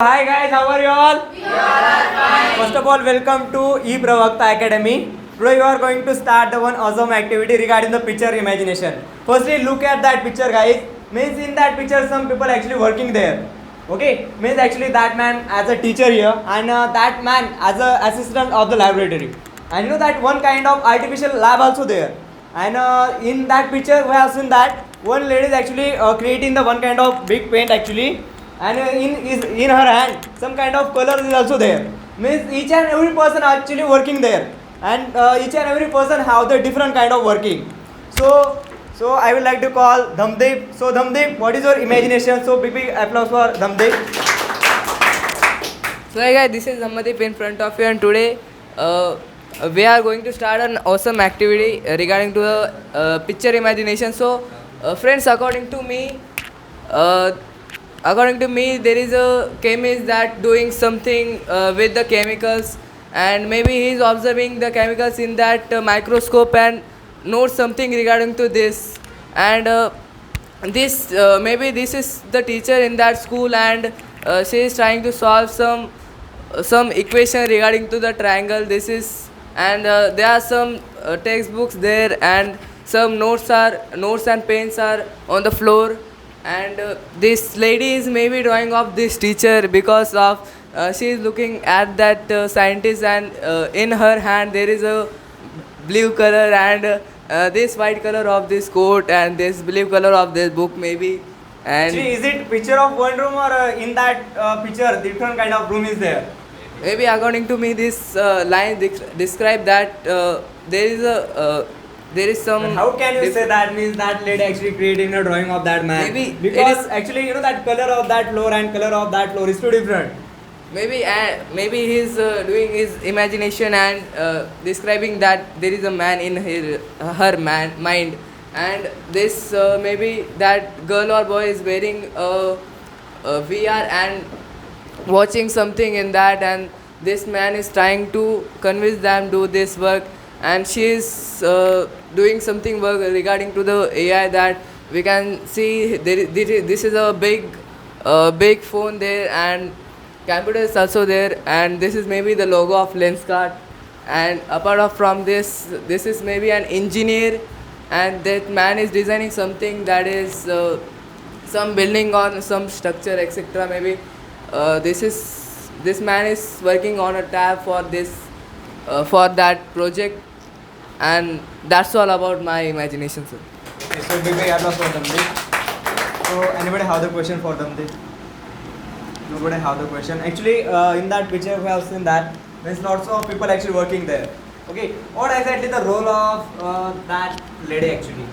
Hi guys, how are you all? First of all, welcome to ePravakta Academy. Today we are going to start the one awesome activity regarding the picture imagination. Firstly, look at that picture, guys. Means in that picture, some people actually working there. Okay, means actually that man as a teacher here, and that man as a assistant of the laboratory. And you know that one kind of artificial lab also there. And in that picture, we have seen that one lady is actually creating the one kind of big paint actually, and in her hand some kind of color is also there. Means each and every person actually working there, and each and every person have the different kind of working. So I would like to call Dhamdeep. So Dhamdeep, what is your imagination? So big applause for Dhamdeep. So hey guys, this is Amadip in front of you, and today we are going to start an awesome activity regarding to the picture imagination. So friends, according to me, there is a chemist that doing something with the chemicals, and maybe he is observing the chemicals in that microscope and knows something regarding to this. And this maybe this is the teacher in that school, and she is trying to solve some equation regarding to the triangle. This is, and there are some textbooks there, and some notes and pens are on the floor. And this lady is maybe drawing of this teacher because of she is looking at that scientist, and in her hand there is a blue color, and this white color of this coat, and this blue color of this book maybe. And Actually, is it picture of one room, or in that picture different kind of room is there? maybe according to me, this line describe that there is some. But how can you say that means that lady actually creating a drawing of that man? Maybe it because is- actually you know that color of that floor and color of that floor is too different. Maybe he's doing his imagination and describing that there is a man in her mind, and this maybe that girl or boy is wearing a VR and watching something in that, and this man is trying to convince them do this work, and she is doing something work regarding to the AI that we can see this is a big phone there, and computer is also there, and this is maybe the logo of Lenskart. And apart from this is maybe an engineer, and that man is designing something that is some building on some structure, etc. Maybe this man is working on a tab for this for that project, and that's all about my imagination, sir. Okay, so big applause for Dhamdeep. So anybody have the question for Dhamdeep? Nobody have the question. Actually, in that picture we have seen that there's lots of people actually working there. Okay, what exactly the role of that lady actually?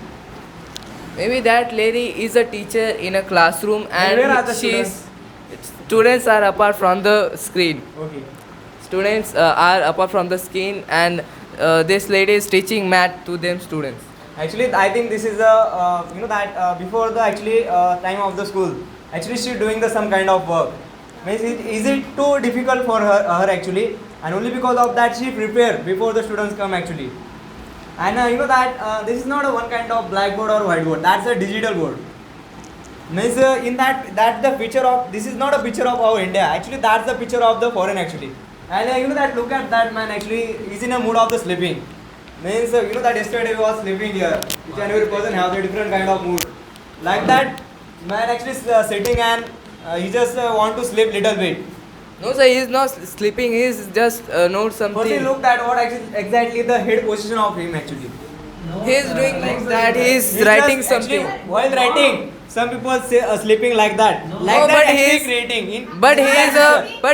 Maybe that lady is a teacher in a classroom, And where are the and students are apart from the screen. Okay. Students are apart from the screen, and this lady is teaching math to them students. Actually, I think this is a you know that before the actually time of the school. Actually, she doing the some kind of work. Means is it too difficult for her actually? And only because of that she prepare before the students come actually. And you know that this is not a one kind of blackboard or whiteboard. That's a digital board. Means in that the picture of this is not a picture of our India. Actually, that's the picture of the foreign actually. And you know that look at that man actually is in a mood of the sleeping. Means you know that yesterday we was sleeping here. Each and every person have a different kind of mood. Like that man actually sitting, and he just want to sleep little bit. No, sir, he is not sleeping. He is just note First he something. looked at what actually exactly the head position of him actually. He is doing like that. He is He writing just actually, something. while writing. Some people say sleeping like that. Like No, that but he actually is- creating. But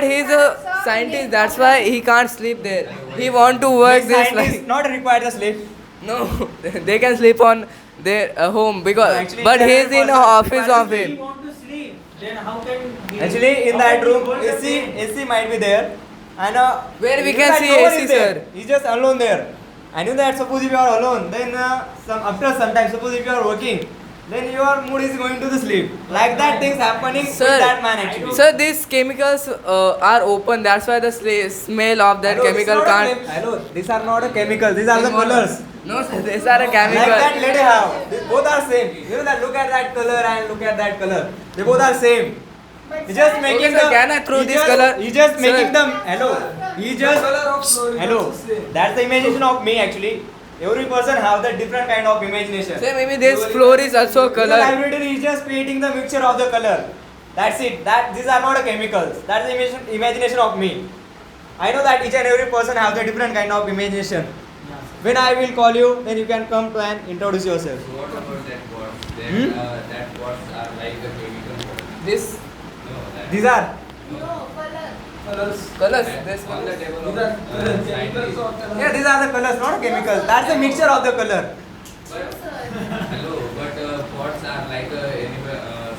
he is a scientist. That's why he can't sleep there. He want to work this Scientists like. not required to sleep. No, they can sleep on their home because. Actually, But he is in person a office required to of sleep. him. Want to sleep, then how can he? Actually, in how that can he room, hold the AC, pen? AC might be there, and Where we you can know that see no one AC, is there. sir. He's just alone there. I knew that suppose if you are alone, then after some time, suppose if you are working, then your mood is going to the sleep. Like that things happening Sir, with that man actually. Sir, these chemicals are open. That's why the smell of that Hello, this chemical is not a can't. Hello, these are not a chemical. These are the colors. No, sir, these are a Like that chemical. lady have. They both are same. You know that look at that color and look at that color. They both are same. He's just making Okay, sir, can I throw this color? He's just Sir. making them. Hello. He just. Hello. That's the imagination of me actually. Every person have the different kind of imagination. Say maybe this floor is also The color. library is just creating the mixture of the color. That's it. That these are not the chemicals. That's the imagination of me. I know that each and every person have the different kind of imagination. When I will call you, then you can come to and introduce yourself. What about that words? Hmm? That words are like the chemical words. This No, that These are. colors. This on the colors. table of scientists. Yeah, these are the colors, not chemicals. That's the mixture of the color. But hello, but words are like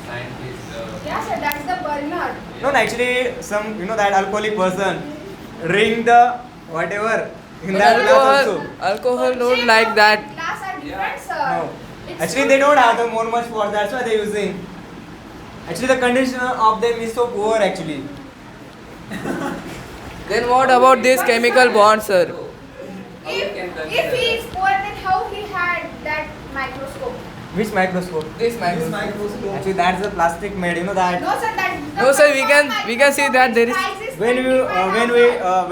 scientists. Yeah, sir, that's the burner. No, actually, some that alcoholic person drink the whatever in that glass also. Alcohol not like that. Glass are different, sir. No. It's Actually, they don't have the more much for. That's why they're using. Actually, the condition of them is so poor. Actually, Then what about this chemical bond, sir? If he is poor, then how he had that microscope? which microscope? This microscope. Actually, that's the plastic made. You know that. No, sir, that. No, sir, we can see that there is- When we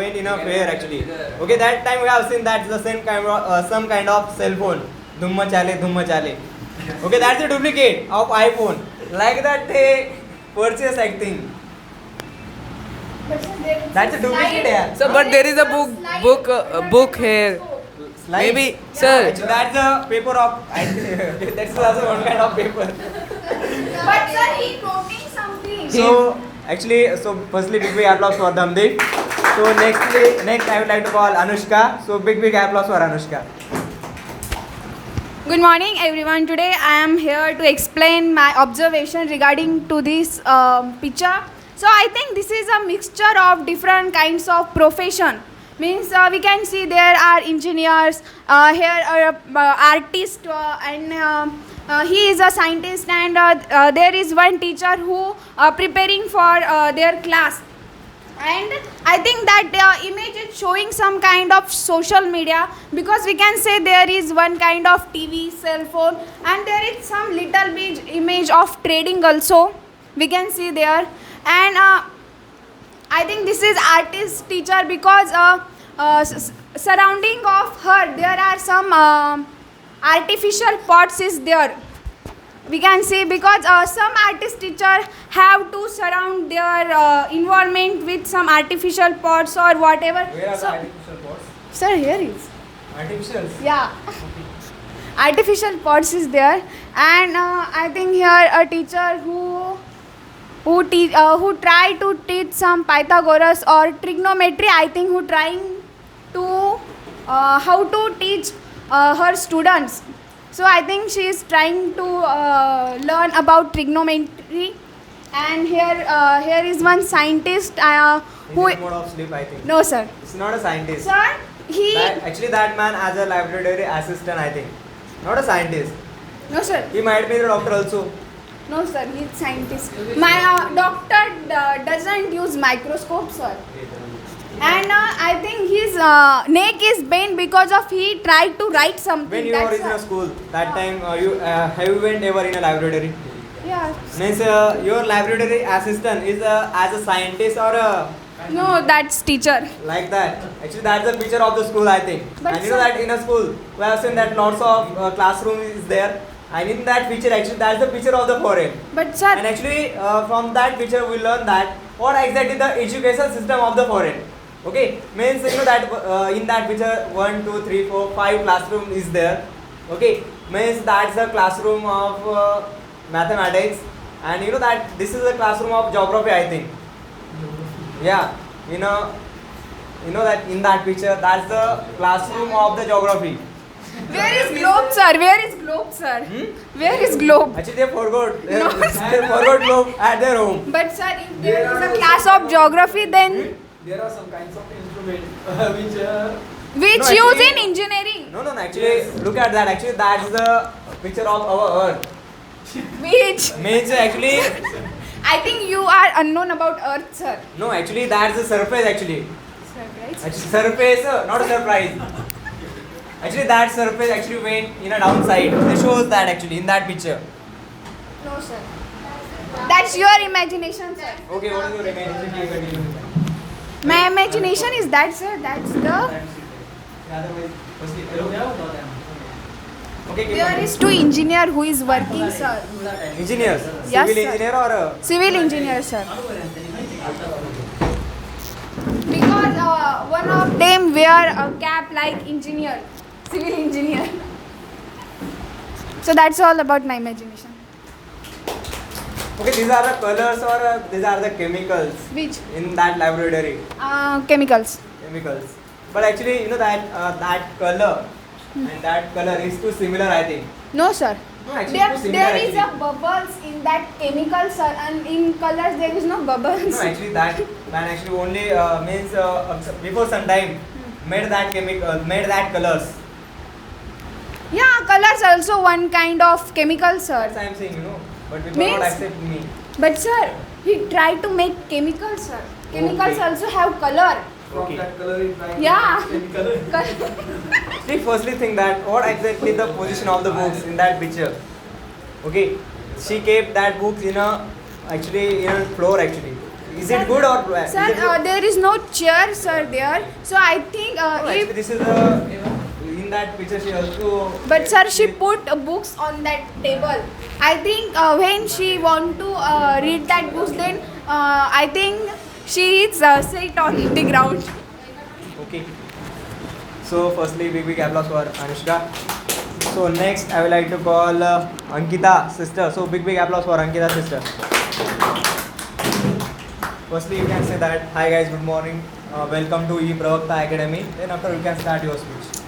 went in a fair actually, okay, that time we have seen that's the same kind of some kind of cell phone, dhumma chale. Okay, that's a duplicate of iPhone. Like that they purchase acting. That's a duplicate, yeah. So, but there is a book here. Slides. Maybe, Yeah, sir. actually, that's a paper of. That's also one kind of paper. But sir, he quoting something. So actually, so firstly, big applause for Damdeep. So next I would like to call Anushka. So big applause for Anushka. Good morning, everyone. Today I am here to explain my observation regarding to this picture. So I think this is a mixture of different kinds of profession. Means we can see there are engineers, here are artists, and he is a scientist, and there is one teacher who preparing for their class. And I think that image is showing some kind of social media, because we can say there is one kind of TV, cell phone, and there is some little bit image of trading also we can see there. And I think this is artist teacher, because surrounding of her there are some artificial pots is there. We can see, because some artist teacher have to surround their environment with some artificial pots or whatever. Where are So- the artificial pots? Sir, here is. Artificial. Yeah. Artificial pots is there, and I think here a teacher who try to teach some Pythagoras or trigonometry. I think who trying to how to teach her students. So I think she is trying to learn about trigonometry. And here is one scientist who. In mode of sleep, I think. No, sir. It's not a scientist. Sir, he. Actually, that man as a laboratory assistant, I think. Not a scientist. No, sir. He might be the doctor also. No, sir. He's scientist. My doctor doesn't use microscope, sir. And I think his neck is bent because of he tried to write something. When you were That's in why. a school, that time you have you went ever in a laboratory? Yeah. Means your laboratory assistant is as a scientist or a No, that's teacher. like that. Actually, that's the picture of the school, I think. But and you know sir- that in a school, we have seen that lots of classroom is there. And in that picture, actually, that's the picture of the foreign. But sir, And actually, from that picture, we learn that what exactly the education system of the foreign. Okay, means you know that in that picture, 1, 2, 3, 4, 5 classroom is there. Okay, means that's the classroom of mathematics, and you know that this is the classroom of geography, I think. Yeah, you know that in that picture, that's the classroom of the geography. where is globe, sir? Where is globe, sir? Where is globe? Actually, they forgot. They No. forgot globe at their home. But sir, if there is a class of geography, then There are some kinds of instrument which which No, use actually- in engineering? No, actually, look at that. Actually, that's the picture of our Earth. Which Means actually, I think you are unknown about Earth, sir. no, actually, that's the surface. Actually, Surprise. actually surface, not a surprise. Actually, that surface actually went in a downside. It shows that actually in that picture. No, sir. That's your imagination, sir. Okay, what is your imagination? Please continue. My imagination is that, sir. That's the. Otherwise, firstly, okay, keep There going. is two engineer who is working, sir. Engineers. Yes, Civil sir. engineer or Civil engineer, sir. Because one of them wear a cap like engineer, civil engineer. So that's all about my imagination. okay, these are the colors or these are the chemicals Which in that laboratory. chemicals? Chemicals. But actually, you know that that color and that color is too similar, I think. No, sir. No, actually, There, too similar. there is a actually. bubbles in that chemical, sir, and in colors there is no bubbles. No, actually that man actually only means before some time made that chemical, made that colors. Yeah, colors also one kind of chemical, That's sir. I am saying, you know. But people Means- not accept me. But sir, he tried to make chemicals, sir. Chemicals Okay. also have color. From Okay. that color is trying Yeah. to change color. See, firstly think that what exactly the position of the books in that picture. Okay, she kept that books in a actually in a floor actually. Is it good or bad? Sir, Is it good? there is no chair, sir, there. So I think No, actually if. this is the in that picture she also. But sir, she put books on that table. I think when she want to read that books, then I think she is sit on the ground. Okay. So firstly, big applause for Anushka. So next, I would like to call Ankita sister. So big applause for Ankita sister. Firstly, you can say that hi guys, good morning. Welcome to E Pravakta Academy. Then after you can start your speech.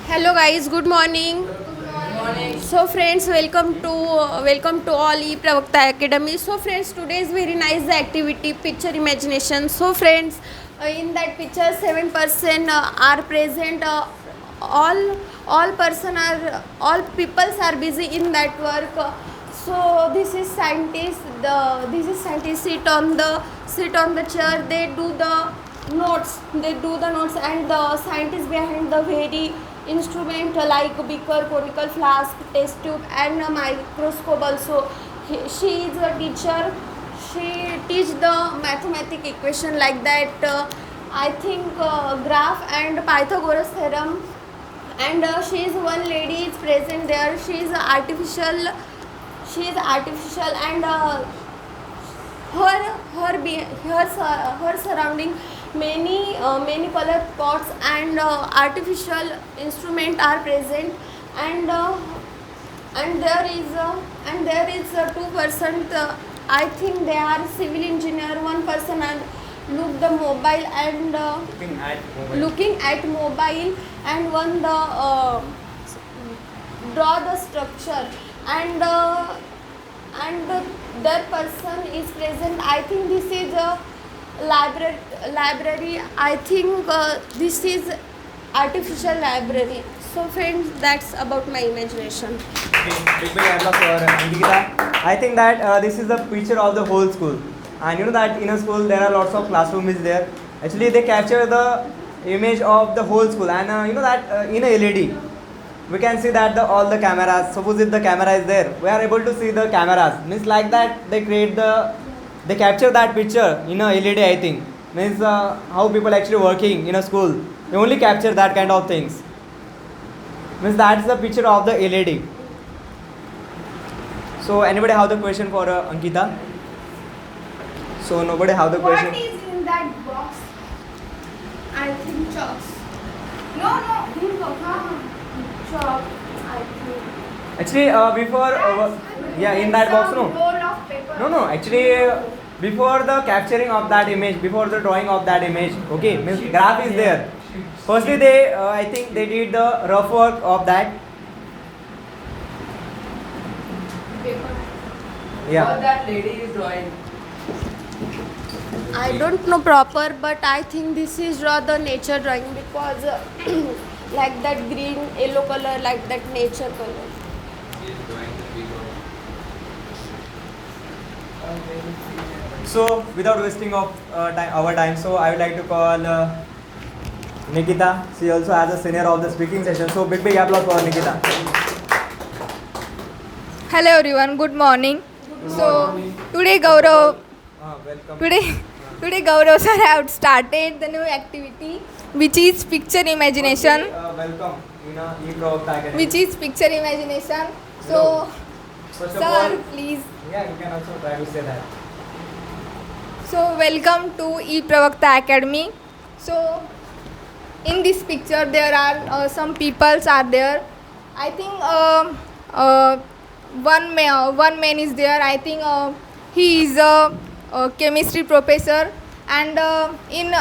Hello guys, good morning. So friends, welcome to all E Pravakta Academy. So friends, today is very nice activity, picture imagination. So friends, in that picture 7% are present. All peoples are busy in that work. So this is scientist. This is scientist sit on the chair. They do the notes. And the scientist behind the very instrument like beaker, conical flask, test tube, and a microscope also. She is a teacher. She teach the mathematic equation like that. I think graph and Pythagoras theorem. And she is one lady is present there. She is artificial. And her surrounding many color pots and artificial instrument are present, and there is 2%. I think they are civil engineer. One person and look the mobile and looking at mobile, and one the draw the structure, and that person is present. I think this is a library. I think this is artificial library. So friends, that's about my imagination. Big applause for Ankita. I think that this is the picture of the whole school. And you know that in a school there are lots of classrooms there. Actually, they capture the image of the whole school, and you know that in a LED, we can see that all the cameras. Suppose if the camera is there, we are able to see the cameras. Means like that they capture that picture in a LED. I think means how people actually working in a school. They only capture that kind of things. Means that's the picture of the LED. So anybody have the question for Ankita? So nobody have the question. What is in that box? I think chalks. No, think of chalk. I think. Actually, before yeah, in that box, no. Roll of paper. No. Actually, before the capturing of that image, before the drawing of that image, okay, means graph is there. Firstly, they I think they did the rough work of that. Yeah. What that lady is drawing. I don't know proper, but I think this is rather nature drawing, because like that green, yellow color, like that nature color. He is drawing the figure. So without wasting of our time, so I would like to call Nikita. She also has a senior of the speaking session. So big applause for Nikita. Hello everyone, good morning. So today Gaurav, Welcome. today Gaurav sir have started the new activity, which is picture imagination. Welcome in e-Provokta Academy. Which is picture imagination. So, First of all, sir, please. yeah, you can also try to say that. So, welcome to ePravakta Academy. So, in this picture, there are some peoples are there. I think one man is there. I think he is a chemistry professor, and in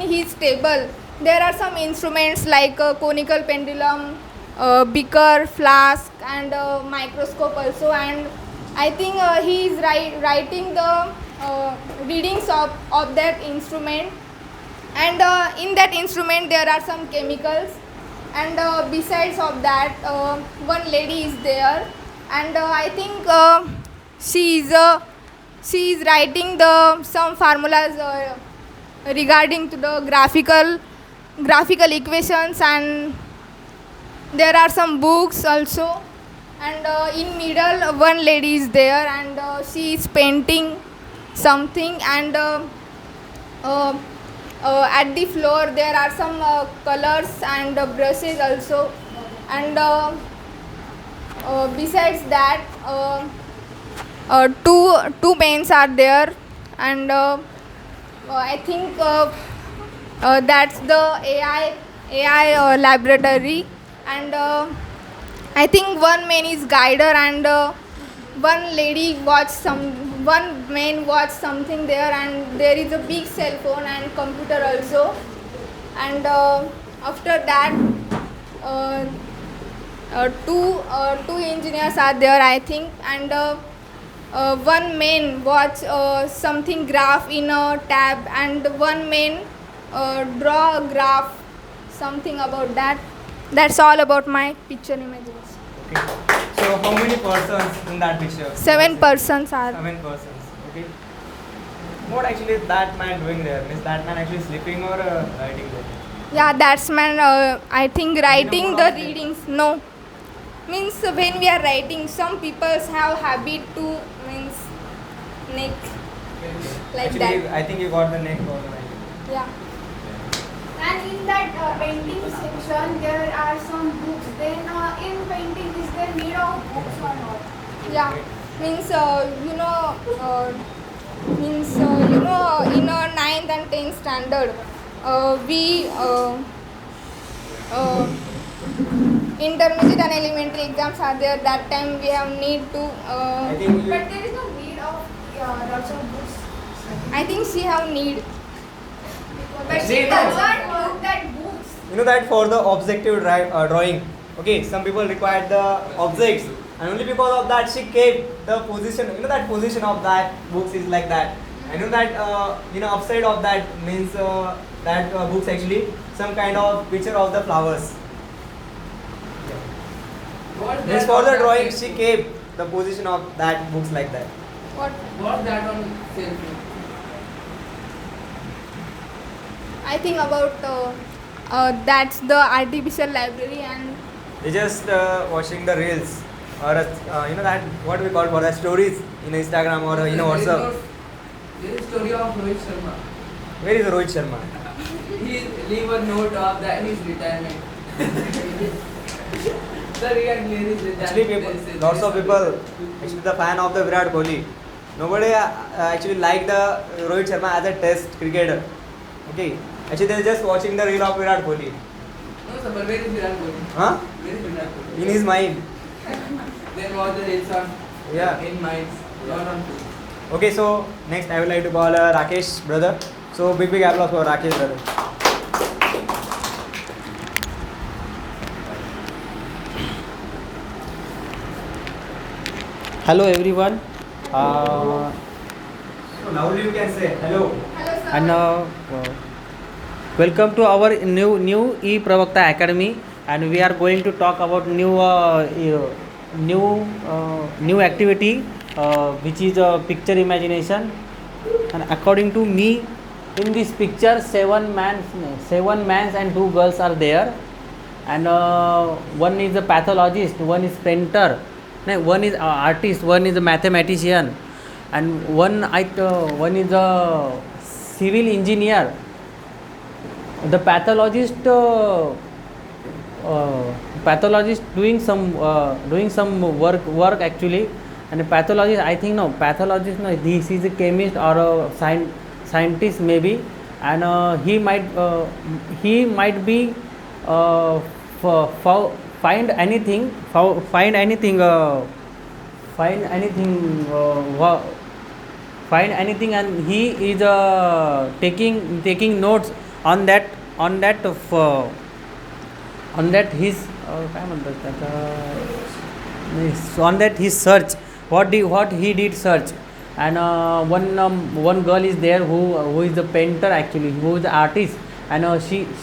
his table there are some instruments like conical pendulum, beaker, flask, and microscope also. And I think he is writing the readings of that instrument. And in that instrument there are some chemicals. And besides of that, one lady is there, and I think she is writing the some formulas regarding to the graphical equations. And there are some books also. And in middle one lady is there, and she is painting something. And at the floor there are some colors and brushes also. And besides that, two pens are there. And I think that's the AI laboratory. And I think one man is guider, and one man watch something there. And there is a big cell phone and computer also. And after that, two engineers are there, I think. And one man watch something graph in a tab, and one man draw a graph, something about that. That's all about my picture images. Okay. So how many persons in that picture? 7 persons are. 7 persons. Okay. What actually is that man doing there? Is that man actually sleeping or writing there? Yeah, that's man. I think writing the readings. No, means when we are writing, some people have habit to means neck like Actually, that. I think you got the neck organized. Yeah. And in that painting section, there are some books. Then in painting, is there need of books or not? Yeah, means in a 9th and 10th standard, we intermediate and elementary exams are there. That time we have need to. I think you, But there is no need of lots of books. I think she have need. But See, she no. doesn't look at books. you know that for the objective drawing, okay, some people require the objects, and only because of that she kept the position. You know that position of that books is like that. I know that upside of that means that books actually some kind of picture of the flowers. What's Means that for on the that drawing cell she kept the position of that books like that. What? phone? What's that on cell phone? I think about that's the artificial library. And They just watching the reels or that what we call for the stories in Instagram or WhatsApp. There is story of Rohit Sharma. Where is Rohit Sharma? He leave a note of that his retirement. Sir, he had clear his retirement. Actually, lots of people actually the fan of the Virat Kohli. Nobody actually like the Rohit Sharma as a test cricketer. Okay, actually they're just watching the reel of Virat Kohli. No, sir, but where is Virat Kohli? Huh? Where is Virat Kohli? In his mind. Then was the reels on Yeah. in minds, not on phone. Okay, so next I would like to call Rakesh brother. So big applause for Rakesh brother. Hello everyone, So loudly you can say hello. hello sir. and welcome to our new ePravakta Academy, and we are going to talk about new activity, which is picture imagination. And according to me, in this picture, seven mans and 2 girls are there, and one is a pathologist, one is painter, No, one is artist, one is a mathematician, and one is a civil engineer. The pathologist doing some work actually, and a pathologist, I think no pathologist, no, this is a chemist or a scientist maybe, and he might be find anything find anything find anything find anything, and he is taking notes on that his काय म्हणतात त्याचा on that his search, what he did search, and one girl is there who is a painter actually, who is the artist, and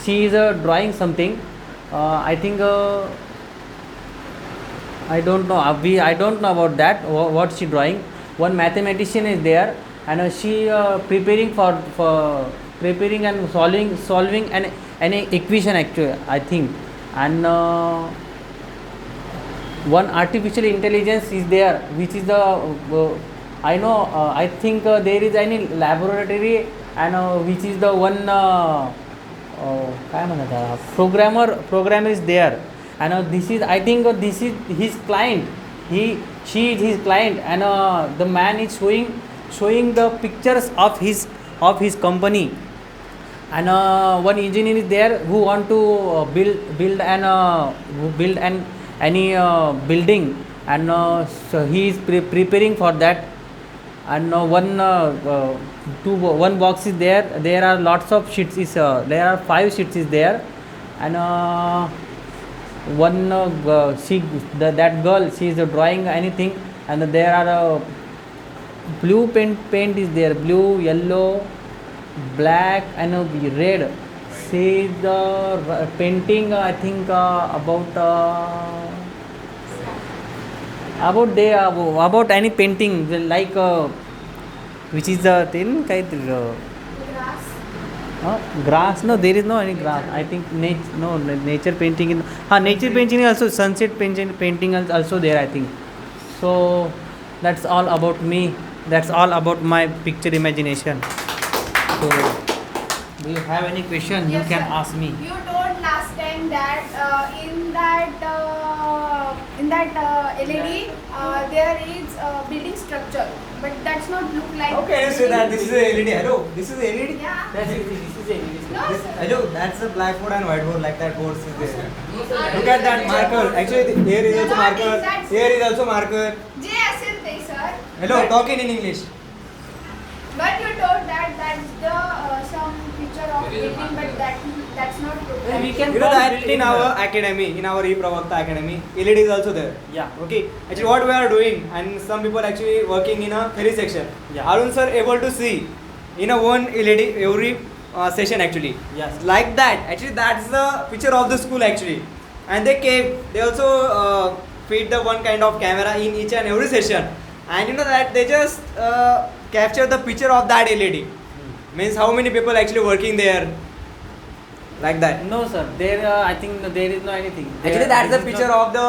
she is drawing something. I think I don't know about that, what she drawing. One mathematician is there, and she preparing and solving an equation actually, I think, and one artificial intelligence is there, which is the I think there is any laboratory, and which is the one काय म्हणतात programmer is there, and this is, I think this is his client, she is his client, and the man is showing the pictures of his company, and one engineer is there who want to build any building, and so he is preparing for that, and one box is there are lots of sheets, there are 5 sheets is there, and that girl, she is drawing anything, and there are blue paint is there, blue, yellow, black, and red. She is painting, I think about any painting, like which is the thing, grass. No, there is no any grass. I think nature painting nature painting is also, sunset painting is also there, I think. So that's all about me, that's all about my picture imagination. So do you have any question? You Yes, can sir. ask me. You told last time that in that LED there is a building structure, but that's not look like. How can you say that this is a LED? Hello, this is a LED? Yeah. This is it. No, This, sir. hello, that's a blackboard and whiteboard, like that board is there. Look at that marker. Actually, here is also Not marker. exact. Here is also marker. J असेल ते, sir. Hello, But- talk in English. But you told that that's the some picture of There is a building, but marker. that's not good. We can You know call that building in our here. academy, in our e-Pravakta academy, LED is also there. Yeah. Okay. Actually, what we are doing, and some people actually working in a theory section. Yeah. Arun sir able to see in a one LED every session actually. Yes. Like that. Actually, that's the picture of the school actually. And they also feed the one kind of camera in each and every session. And you know that they just capture the picture of that LED. Means how many people actually working there. Like that. No, sir. There, I think there is no anything. Actually, that's the picture of the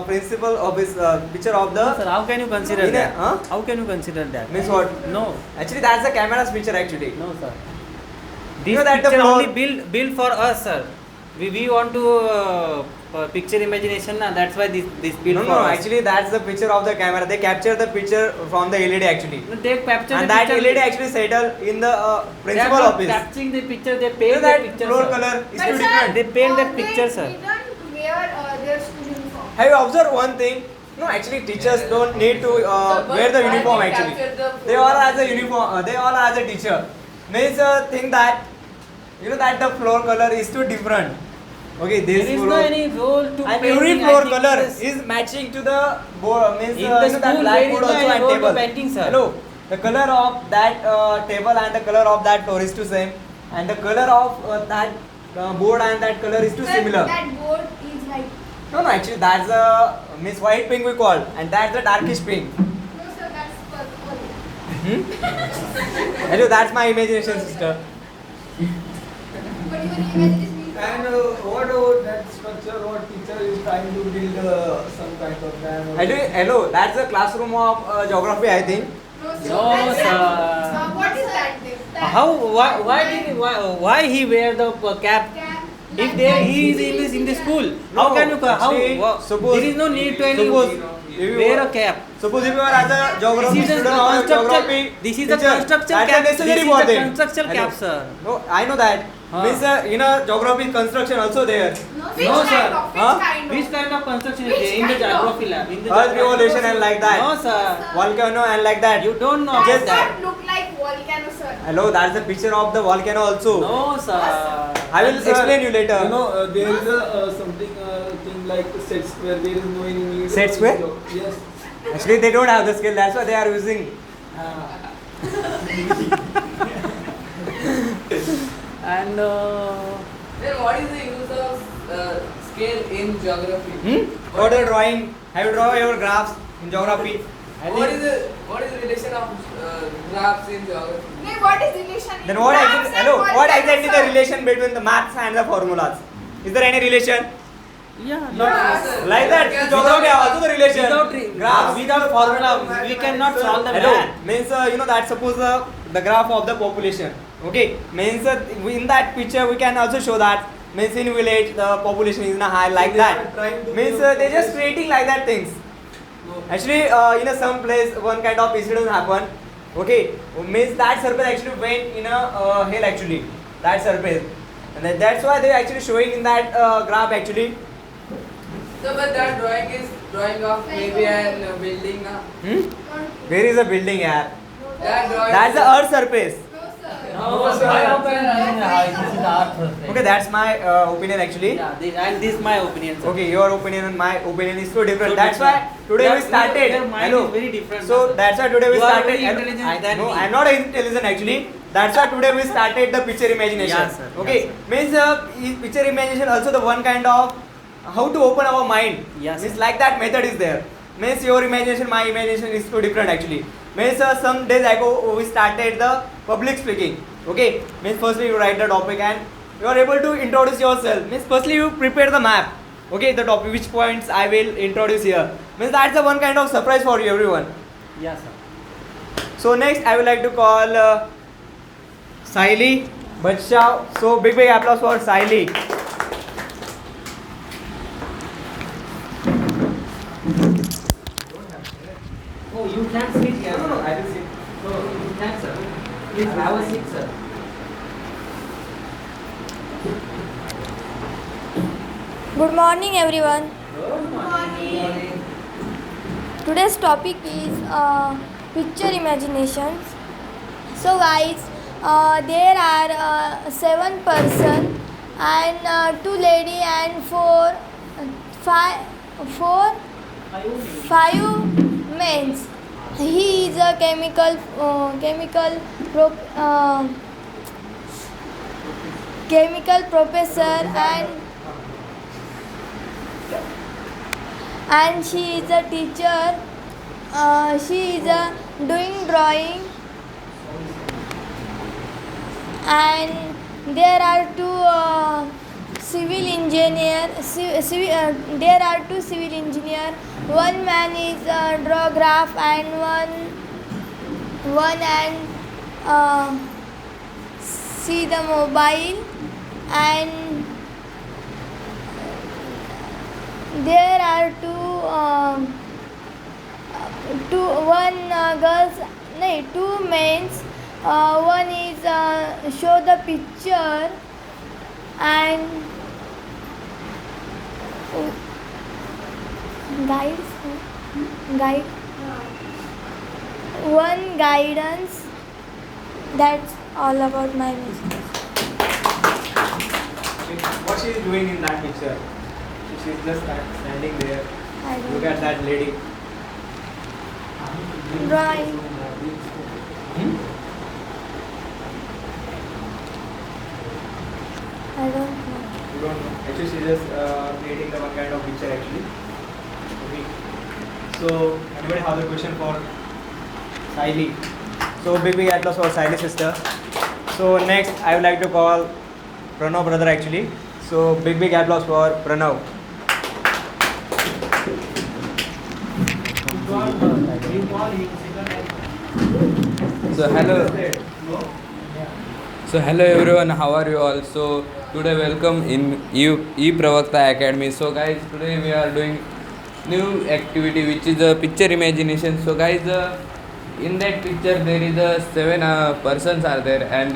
principal of his picture of the. Sir, how can you consider In a- that? huh? How can you consider that? Means what? No, Actually, that's the camera's picture actually. no, sir. You This know that the picture floor- only built for us, sir. We want to picture imagination, na? That's why this built No, for no. us. Actually, that's the picture of the camera. They capture the picture from the LED actually. No, they capture And the that picture. LED actually settle in the They are principal not office. capturing the picture. They You know paint the that picture. floor sir. color is But too sir, different. They paint that they picture, sir. didn't wear their school uniform. Have you observed one thing? No, actually, teachers don't need to wear the uniform actually. They all as a uniform. They all as a teacher. Means think that you know that the floor color is too different. Okay, this There is floor. no any role to And painting. every I floor think color this- is matching to the board. Means In the you know that school, there is blackboard no also any and role to table. painting, sir. Hello, the color of that table and the color of that floor is too same, and the color of that board and that color is too Sir, similar. that board is like. No, actually that's a Miss White pink we call, and that's the darkish pink. No, sir, that's purple. Hello, that's my imagination, sister. But your image is And what about that structure? What teacher is trying to build some kind of dam? or- Actually, hello, that's the classroom of geography, I think. No, sir. What is that thing? How? Why he wear the cap? If he is in the school, how No, can you? How? actually, suppose- There is no need to any Suppose if you wear a were- cap. Suppose if you are as a geography This is student the or a construction. geography This is the teacher, construction that's cap. necessary This is for the them. construction Hello. cap, sir. No, I know that. Huh. Means in a geography construction also there. Which No, sir. kind of? Which Huh? kind of? Which kind of construction is Which there in the kind of? geography lab? In the Earth geography- revolution and like that. No, sir. Volcano and like that. You don't know Does about that that. look like volcano, sir? Hello, that's the picture of the volcano also. No, sir. I will Sir, explain you later. You know, there is a something thing like set square. There is no any need. Set of square? job. Yes. Actually, they don't have the skill. That's why they are using. And Then what is the use of scale in geography? What are drawing? Have you drawn your graphs in geography? I What think- is the relation of graphs in geography? Then what is relation? in Then what graphs exactly? and Hello, what volcano, exactly the sir? relation between the maths and the formulas? Is there any relation? yeah, Yes. Like that, Yes. geography also the relation. Graphs. without formula, we cannot solve the Hello, math. means you know that suppose the graph of the population. Okay, means in that picture we can also show that means in village the population is in a high like They are that. trying to Means build they just population. creating like that things. Actually, in a some place one kind of incident happened. Okay, means that surface actually went in a hill actually. That surface, and then that's why they actually showing in that graph actually. So, but that drawing is drawing of maybe an building. Where is a building here? That drawing. That's the earth surface. No, sir. Okay, that's my opinion actually. Yeah, and this is my opinion, sir. Okay, your opinion and my opinion is so different. So That's different. why today we Your started. mind Hello. is very different, So sir. that's why today we You are started. very Hello. intelligent than No, me. I'm not intelligent actually. That's why today we started the picture imagination. Yeah, sir. Okay, Yeah, means picture imagination also the one kind of how to open our mind. Yes, Means sir. like that method is there. Means your imagination, my imagination is so different actually. Means some days ago we started the public speaking. Okay, means firstly you write the topic and you are able to introduce yourself. Means firstly you prepare the map. Okay, the topic, which points I will introduce here. Means that's the one kind of surprise for you everyone. Yeah, sir. So next I would like to call Saili Badshaw. So big applause for Saili. Oh, you can sit here. No, I will sit. No, you can, sir. Please have a seat, sir. Good morning, everyone. Good morning. Today's topic is picture imaginations. So, guys, there are 7 person and 2 lady and 5 men. He is a chemical professor and she is a teacher. She is doing drawing and there are 2 civil engineer. There are 2 civil engineer. One man is draw graph and one and see the mobile and there are 2 men. One is show the picture and guide one guidance. That's all about my business. What she is doing in that picture? She is just standing there. I don't Look at that lady. drawing. I don't know. You don't know. Actually, she is just creating the one kind of picture actually. Okay. So, anybody have a question for Saili? So, big applause for Saili sister. So, next I would like to call Pranav brother actually. So big applause for Pranav. So hello everyone, how are you all? So today welcome in E-Pravakta Academy. So guys, today we are doing new activity which is a picture imagination. So guys, in that picture there is seven persons are there, and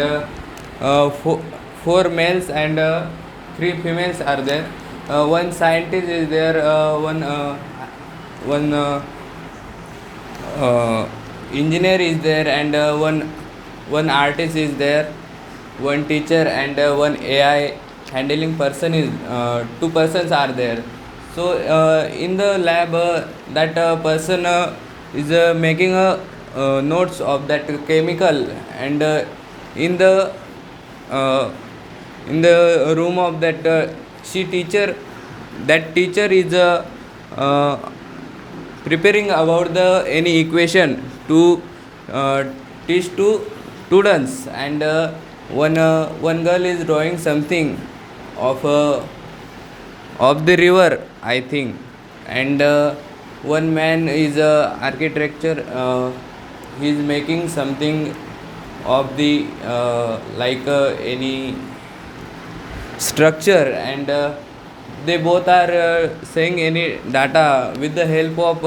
four males and three females are there. One scientist is there, one engineer is there, and one artist is there, one teacher, and one AI handling person is two persons are there. So in the lab, that person is making notes of that chemical, and in the room of that that teacher is preparing about the any equation to teach to students, and one girl is drawing something of the river, I think, and one man is architecture, he is making something of the like any structure, and they both are saying any data with the help of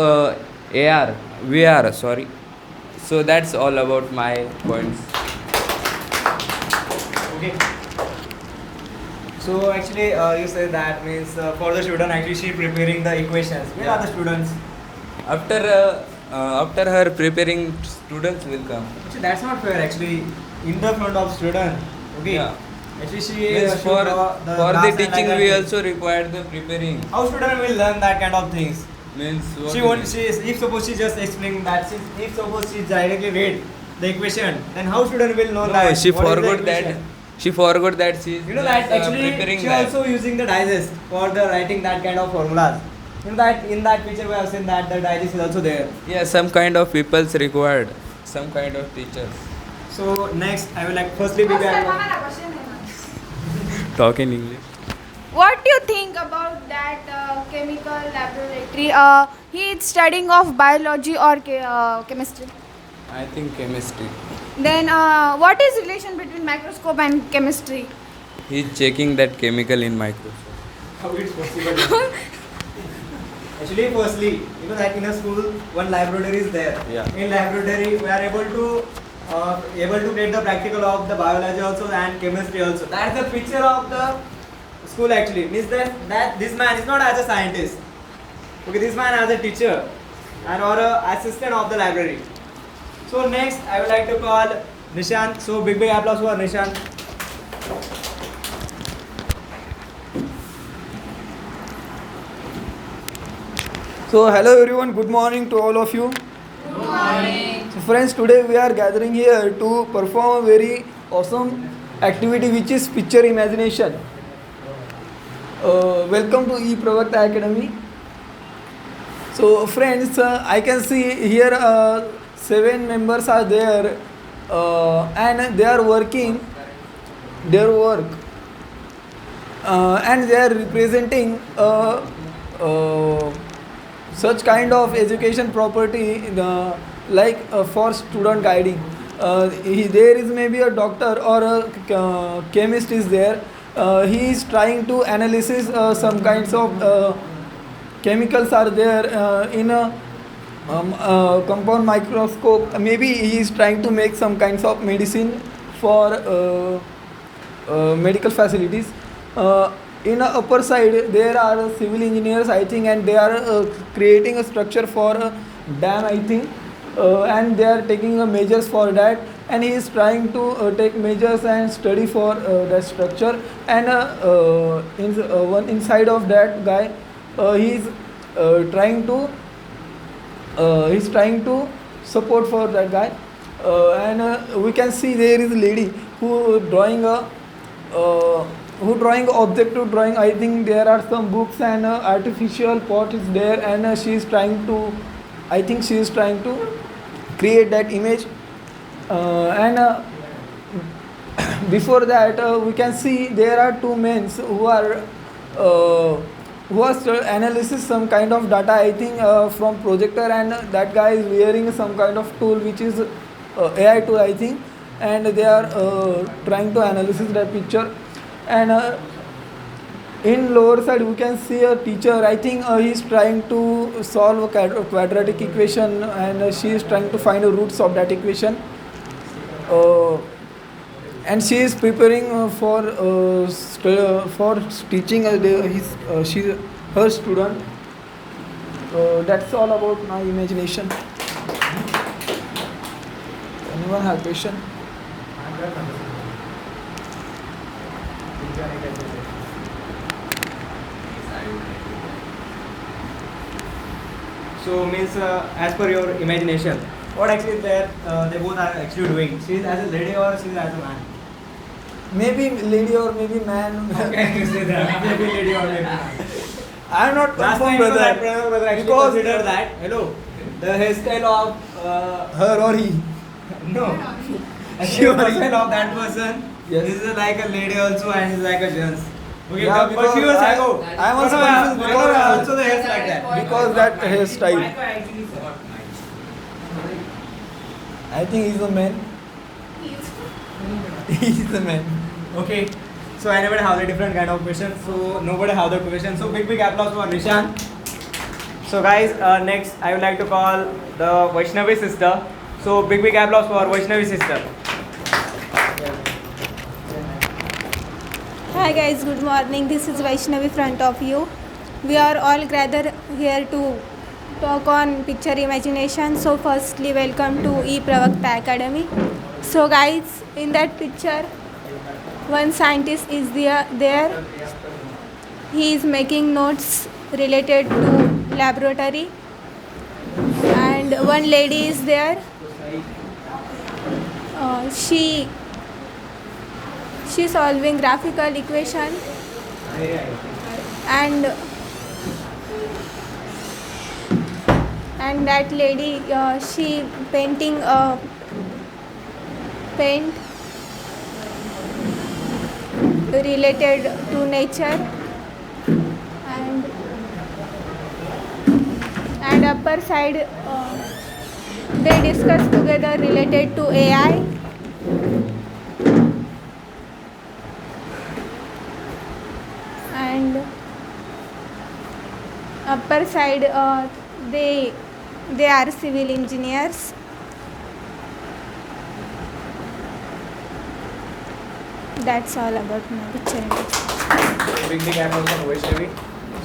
VR, sorry. So that's all about my points. Okay. So actually, you said that means for the student, actually she preparing the equations. Where are the students? After her preparing, students will come. Actually, that's not fair. Actually, in the front of student. Okay. Yeah. Actually, she Means should for draw the glass and teaching like we that. also require the preparing. How student will learn that kind of things? Means what She you won't. mean? She is, if suppose she just explain that. If suppose she directly read the equation, then how student will know No, that? she what is the forgot that. equation? She forgot that she is You know that actually preparing she that. also using the digest for the writing that kind of formulas. You know that in that picture we have seen that the digest is also there. Yeah, some kind of people's required, some kind of teachers. So next I will like firstly be Talk in English. What do you think about that chemical laboratory? He is studying of biology or chemistry. I think chemistry. Then what is relation between microscope and chemistry? He's checking that chemical in microscope. How it's possible? Actually, firstly, you know that in a school one laboratory is there. Yeah. In laboratory we are able to get the practical of the biology also and chemistry also. That's the picture of the school actually. Means that this man is not as a scientist. Okay, this man as a teacher and or a assistant of the library. So next I would like to call Nishant. So big applause for Nishant. So hello everyone, good morning to all of you. Good morning. So friends, today we are gathering here to perform a very awesome activity which is picture imagination. Welcome to E-Pravakta Academy. So friends, I can see here 7 members are there and they are working their work and they are representing such kind of education property like for student guiding. There is maybe a doctor or a chemist is there. He is trying to analysis some kinds of chemicals are there in a compound microscope. Maybe he is trying to make some kinds of medicine for medical facilities. In the upper side there are civil engineers, I think, and they are creating a structure for a dam, I think, and they are taking measures for that, and he is trying to take measures and study for that structure. And one inside of that guy, he is trying to support for that guy, and we can see there is a lady who drawing objective drawing. I think there are some books and artificial pot is there, and she is trying to, I think she is trying to create that image, and before that we can see there are two men who are analysis some kind of data, I think from projector, and that guy is wearing some kind of tool which is AI tool, I think, and they are trying to analysis that picture. And in lower side we can see a teacher, I think he is trying to solve a quadratic equation, and she is trying to find the roots of that equation. And she is preparing for teaching her student. That's all about my imagination. Anyone have question? So means as per your imagination, what actually they both are actually doing? She is as a lady or she is as a man? Maybe lady or maybe man. Okay, you say that. Maybe lady or maybe man. I am not Last time confirmed that brother. brother actually Because- consider that. Hello, the hairstyle of Her or he. no, She actually or the he. hairstyle of that person. Yes. This is like a lady also and is like a gents. Okay, Yeah, but she was because psycho. I was No, no, confused no, because- no, also the hair like that. Because that hairstyle. I think he's a man. He's a man. Okay, so anybody have a different kind of question. So nobody have the question. So big applause for Nishan. So guys, next I would like to call the Vaishnavi sister. So big applause for Vaishnavi sister. Hi guys, good morning. This is Vaishnavi front of you. We are all gathered here to talk on picture imagination. So firstly, welcome to ePravakta Academy. So guys, in that picture, one scientist is there. He is making notes related to laboratory, and one lady is there. She solving graphical equation, and that lady she painting a paint related to nature, and upper side they discuss together related to AI. And upper side they are civil engineers. That's all about my picture. Big applause for Vaishnavi.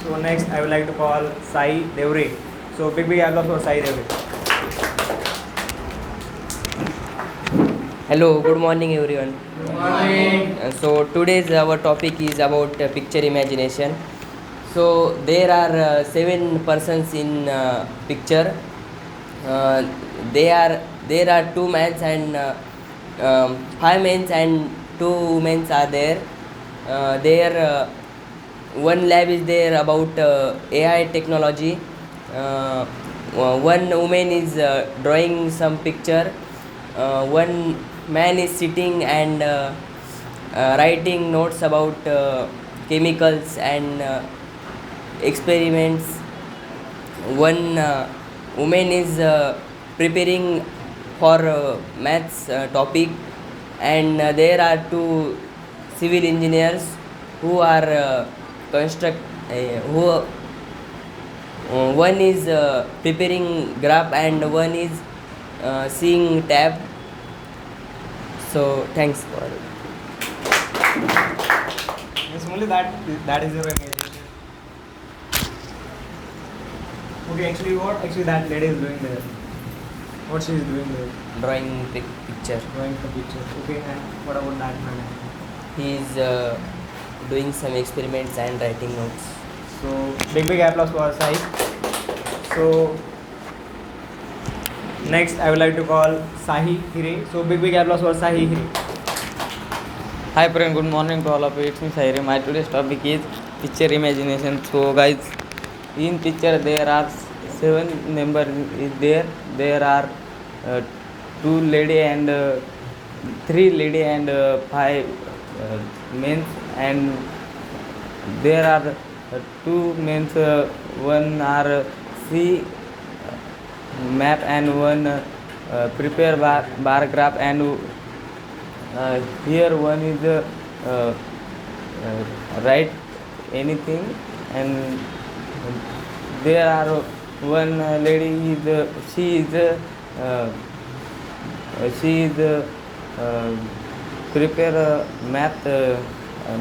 So next I would like to call Sai Devre. So big applause for Sai Devre. Hello, good morning everyone. Good morning. So today's our topic is about picture imagination. So there are 7 persons in picture. There are 2 men and 5 men and 2 women are there. One lab is there about AI technology. One woman is drawing some picture. One man is sitting and writing notes about chemicals and experiments. One woman is preparing for maths topic, and there are 2 civil engineers who are one is preparing graph and one is seeing tab. So thanks for it. Yes, only that is your imagination. Okay, actually what that lady is doing there? What she is doing there? Drawing picture. Drawing the picture. Okay, and what about that man? He is doing some experiments and writing notes. So big applause for Sai. So next I would like to call Sahi Hire. So big applause for Sahi Hire. Hi friend, good morning to all of you. It's me Sairi. My today's topic is picture imagination. So guys, in picture there are 7 members is there. There are 2 lady and three lady and five men, and there are two men. One are see map and one prepare bar graph, and here one is write anything, and there are one lady is she is prepare a math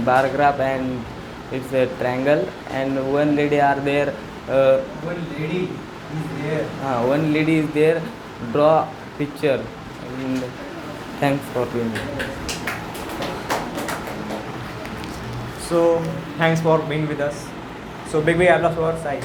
bar graph, and it's a triangle, and one lady are there one lady is there draw picture, and thanks for being here. So thanks for being with us. So big applause for Sai.